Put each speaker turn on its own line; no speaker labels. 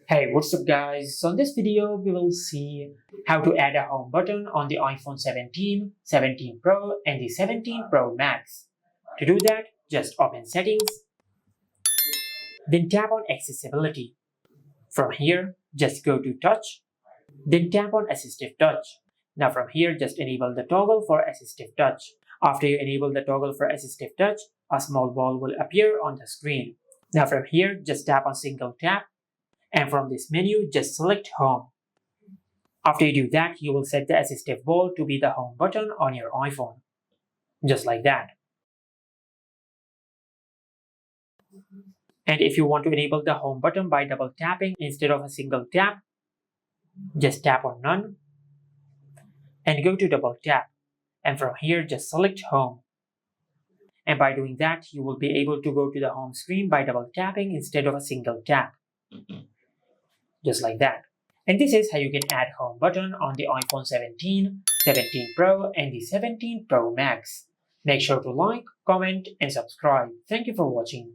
Hey, what's up guys? So in this video, we will see how to add a home button on the iPhone 17, 17 Pro and the 17 Pro Max. To do that, just open Settings, then tap on Accessibility. From here, just go to Touch, then tap on Assistive Touch. Now from here, just enable the toggle for Assistive Touch. After you enable the toggle for Assistive Touch, a small ball will appear on the screen. Now from here, just tap on Single Tap, and from this menu, just select Home. After you do that, you will set the assistive ball to be the home button on your iPhone. Just like that. And if you want to enable the home button by double tapping instead of a single tap, just tap on None and go to double tap. And from here, just select Home. And by doing that, you will be able to go to the home screen by double tapping instead of a single tap. Just like that. And this is how you can add home button on the iPhone 17, 17 Pro and the 17 Pro Max. Make sure to like, comment and subscribe. Thank you for watching.